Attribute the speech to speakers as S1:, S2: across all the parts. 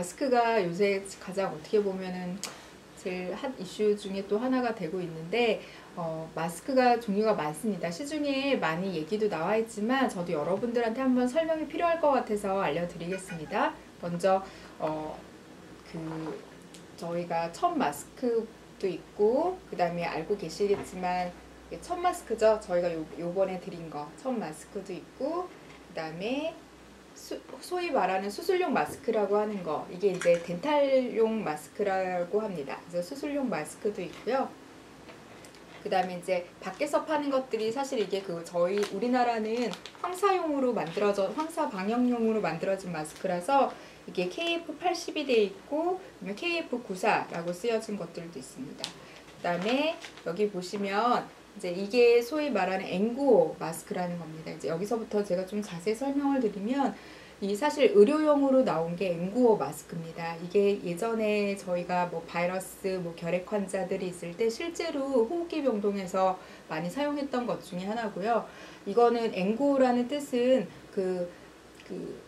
S1: 마스크가 요새 가장 어떻게 보면은 제일 핫 이슈 중에 또 하나가 되고 있는데 마스크가 종류가 많습니다. 시중에 많이 얘기도 나와 있지만 저도 여러분들한테 한번 설명이 필요할 것 같아서 알려드리겠습니다. 먼저 저희가 첫 마스크도 있고 그 다음에 알고 계시겠지만 첫 마스크죠. 저희가 요번에 드린 거 첫 마스크도 있고 그 다음에 소위 말하는 수술용 마스크라고 하는 거, 이게 이제 덴탈용 마스크라고 합니다. 그래서 수술용 마스크도 있고요. 그 다음에 이제 밖에서 파는 것들이 사실 이게 저희 우리나라는 황사 방역용으로 만들어진 마스크라서 이게 KF80이 돼 있고 KF94라고 쓰여진 것들도 있습니다. 그 다음에 여기 보시면 이제 이게 소위 말하는 N95 마스크라는 겁니다. 이제 여기서부터 제가 좀 자세히 설명을 드리면 이 사실 의료용으로 나온 게 N95 마스크입니다. 이게 예전에 저희가 바이러스, 결핵 환자들이 있을 때 실제로 호흡기 병동에서 많이 사용했던 것 중에 하나고요. 이거는 N95라는 뜻은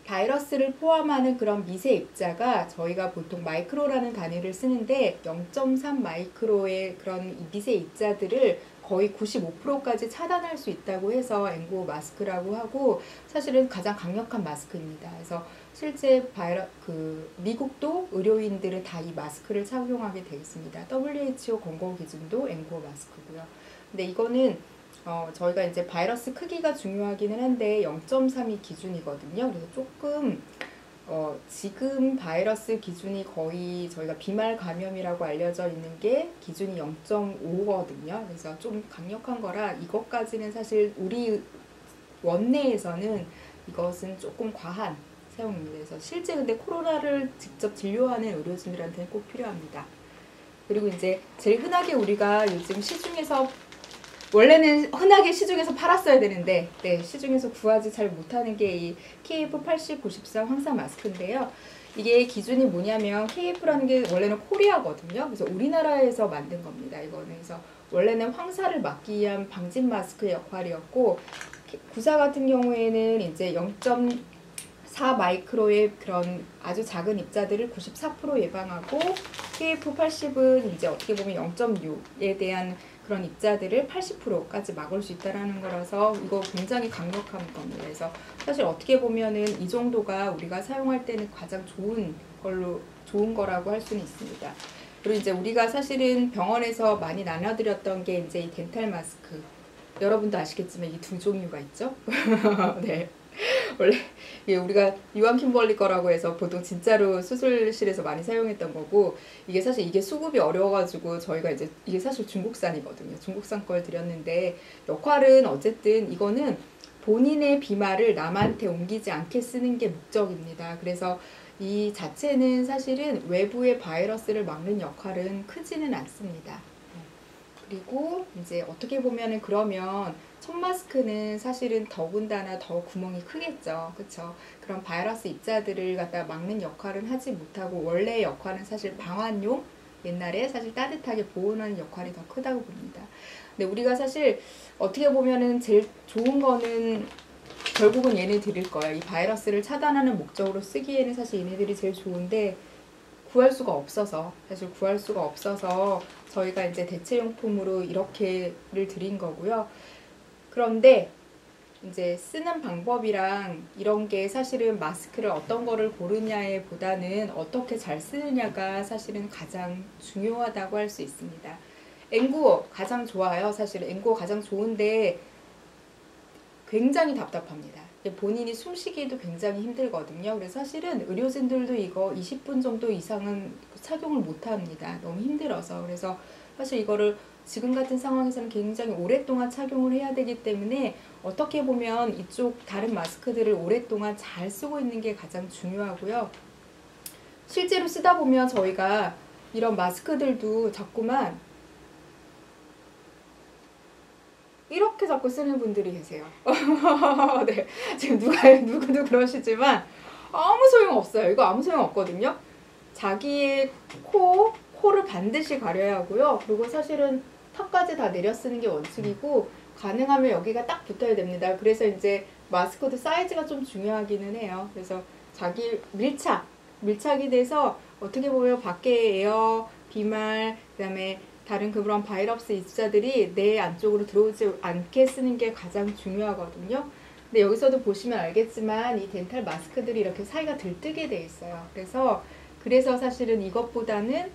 S1: 바이러스를 포함하는 그런 미세 입자가 저희가 보통 마이크로라는 단위를 쓰는데 0.3 마이크로의 그런 미세 입자들을 거의 95%까지 차단할 수 있다고 해서 N95 마스크라고 하고, 사실은 가장 강력한 마스크입니다. 그래서 실제 미국도 의료인들은 다 이 마스크를 착용하게 되어 있습니다. WHO 권고 기준도 N95 마스크고요. 근데 이거는 저희가 이제 바이러스 크기가 중요하기는 한데 0.3이 기준이거든요. 그래서 조금 지금 바이러스 기준이 거의 저희가 비말 감염이라고 알려져 있는 게 기준이 0.5거든요. 그래서 좀 강력한 거라 이것까지는 사실 우리 원내에서는 이것은 조금 과한 사용입니다. 그래서 실제 근데 코로나를 직접 진료하는 의료진들한테는 꼭 필요합니다. 그리고 이제 제일 흔하게 우리가 요즘 시중에서 원래는 흔하게 시중에서 팔았어야 되는데 시중에서 구하지 잘 못하는 게 이 KF80, 94 황사 마스크인데요. 이게 기준이 뭐냐면 KF라는 게 원래는 코리아거든요. 그래서 우리나라에서 만든 겁니다. 이거는 그래서 원래는 황사를 막기 위한 방진 마스크의 역할이었고, 94 같은 경우에는 이제 0.4 마이크로의 그런 아주 작은 입자들을 94% 예방하고, KF80은 이제 어떻게 보면 0.6에 대한 그런 입자들을 80%까지 막을 수 있다는 거라서 이거 굉장히 강력한 겁니다. 그래서 사실 어떻게 보면은 이 정도가 우리가 사용할 때는 가장 좋은 거라고 할 수는 있습니다. 그리고 이제 우리가 사실은 병원에서 많이 나눠드렸던 게 이제 이 덴탈 마스크. 여러분도 아시겠지만 이 두 종류가 있죠? 네. 원래 우리가 유한 킴벌리 거라고 해서 보통 진짜로 수술실에서 많이 사용했던 거고, 이게 사실 이게 수급이 어려워가지고 저희가 이제 이게 사실 중국산이거든요. 중국산 걸 드렸는데 역할은 어쨌든 이거는 본인의 비말을 남한테 옮기지 않게 쓰는 게 목적입니다. 그래서 이 자체는 사실은 외부의 바이러스를 막는 역할은 크지는 않습니다. 그리고 이제 어떻게 보면은 그러면 첫 마스크는 사실은 더군다나 더 구멍이 크겠죠. 그쵸? 그런 바이러스 입자들을 갖다 막는 역할은 하지 못하고, 원래의 역할은 사실 방환용, 옛날에 사실 따뜻하게 보호하는 역할이 더 크다고 봅니다. 근데 우리가 사실 어떻게 보면은 제일 좋은 거는 결국은 얘네 드릴 거예요. 이 바이러스를 차단하는 목적으로 쓰기에는 사실 얘네들이 제일 좋은데 구할 수가 없어서 저희가 이제 대체용품으로 이렇게를 드린 거고요. 그런데 이제 쓰는 방법이랑 이런 게 사실은 마스크를 어떤 거를 고르냐에 보다는 어떻게 잘 쓰느냐가 사실은 가장 중요하다고 할 수 있습니다. N95 가장 좋아요. 사실은 N95 가장 좋은데 굉장히 답답합니다. 본인이 숨쉬기도 굉장히 힘들거든요. 그래서 사실은 의료진들도 이거 20분 정도 이상은 착용을 못합니다. 너무 힘들어서. 그래서 사실 이거를 지금 같은 상황에서는 굉장히 오랫동안 착용을 해야 되기 때문에 어떻게 보면 이쪽 다른 마스크들을 오랫동안 잘 쓰고 있는 게 가장 중요하고요. 실제로 쓰다 보면 저희가 이런 마스크들도 자꾸만 이렇게 자꾸 쓰는 분들이 계세요. 네, 지금 누구도 그러시지만 아무 소용 없어요. 이거 아무 소용 없거든요. 자기의 코를 반드시 가려야 하고요. 그리고 사실은 턱까지 다 내려 쓰는 게 원칙이고, 가능하면 여기가 딱 붙어야 됩니다. 그래서 이제 마스크도 사이즈가 좀 중요하기는 해요. 그래서 자기 밀착, 밀착이 돼서 어떻게 보면 밖에 에어, 비말, 그다음에 다른 그런 바이러스 입자들이 내 안쪽으로 들어오지 않게 쓰는 게 가장 중요하거든요. 근데 여기서도 보시면 알겠지만 이 덴탈 마스크들이 이렇게 사이가 들뜨게 돼 있어요. 그래서 사실은 이것보다는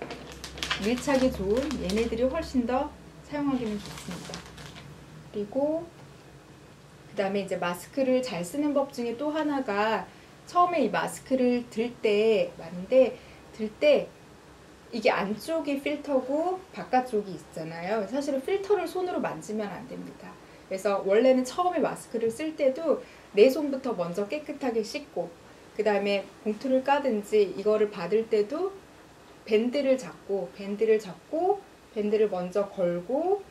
S1: 밀착이 좋은 얘네들이 훨씬 더 사용하기는 좋습니다. 그리고 그 다음에 이제 마스크를 잘 쓰는 법 중에 또 하나가 처음에 이 마스크를 들 때 이게 안쪽이 필터고 바깥쪽이 있잖아요. 사실은 필터를 손으로 만지면 안 됩니다. 그래서 원래는 처음에 마스크를 쓸 때도 내 손부터 먼저 깨끗하게 씻고 그 다음에 봉투를 까든지 이거를 받을 때도 밴드를 먼저 걸고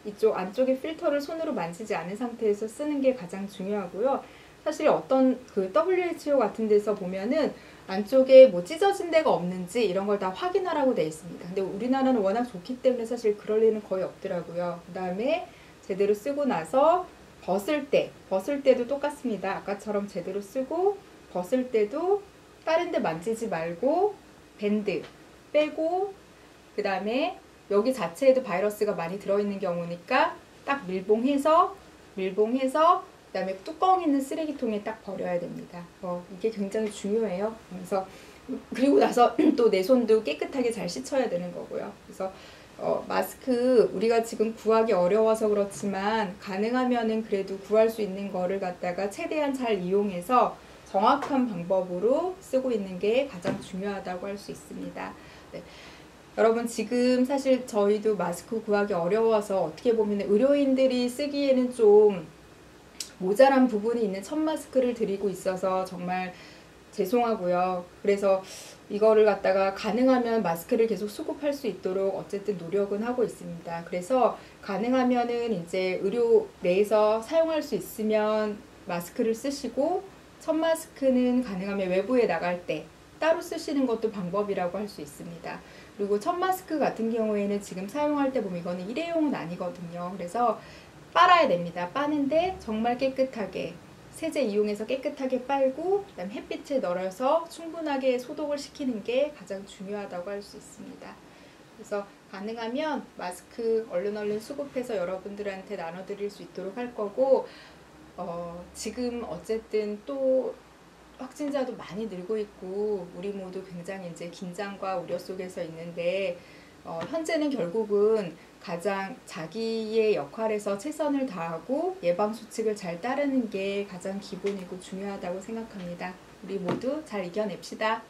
S1: 이쪽 안쪽에 필터를 손으로 만지지 않은 상태에서 쓰는 게 가장 중요하고요. 사실 어떤 그 WHO 같은 데서 보면은 안쪽에 뭐 찢어진 데가 없는지 이런 걸 다 확인하라고 돼 있습니다. 근데 우리나라는 워낙 좋기 때문에 사실 그럴 일은 거의 없더라고요. 그 다음에 제대로 쓰고 나서 벗을 때도 똑같습니다. 아까처럼 제대로 쓰고 벗을 때도 다른 데 만지지 말고 밴드 빼고 그 다음에 여기 자체에도 바이러스가 많이 들어있는 경우니까 딱 밀봉해서 그 다음에 뚜껑 있는 쓰레기통에 딱 버려야 됩니다. 이게 굉장히 중요해요. 그리고 나서 또 내 손도 깨끗하게 잘 씻어야 되는 거고요. 그래서 마스크 우리가 지금 구하기 어려워서 그렇지만 가능하면은 그래도 구할 수 있는 거를 갖다가 최대한 잘 이용해서 정확한 방법으로 쓰고 있는 게 가장 중요하다고 할 수 있습니다. 네. 여러분 지금 사실 저희도 마스크 구하기 어려워서 어떻게 보면 의료인들이 쓰기에는 좀 모자란 부분이 있는 첫 마스크를 드리고 있어서 정말 죄송하고요. 그래서 이거를 갖다가 가능하면 마스크를 계속 수급할 수 있도록 어쨌든 노력은 하고 있습니다. 그래서 가능하면은 이제 의료 내에서 사용할 수 있으면 마스크를 쓰시고 첫 마스크는 가능하면 외부에 나갈 때 따로 쓰시는 것도 방법이라고 할 수 있습니다. 그리고 첫 마스크 같은 경우에는 지금 사용할 때 보면 이거는 일회용은 아니거든요. 그래서 빨아야 됩니다. 빠는데 정말 깨끗하게 세제 이용해서 깨끗하게 빨고 그다음 햇빛에 널어서 충분하게 소독을 시키는 게 가장 중요하다고 할 수 있습니다. 그래서 가능하면 마스크 얼른 수급해서 여러분들한테 나눠드릴 수 있도록 할 거고 지금 어쨌든 또 확진자도 많이 늘고 있고 우리 모두 굉장히 이제 긴장과 우려 속에서 있는데 현재는 결국은 가장 자기의 역할에서 최선을 다하고 예방수칙을 잘 따르는 게 가장 기본이고 중요하다고 생각합니다. 우리 모두 잘 이겨냅시다.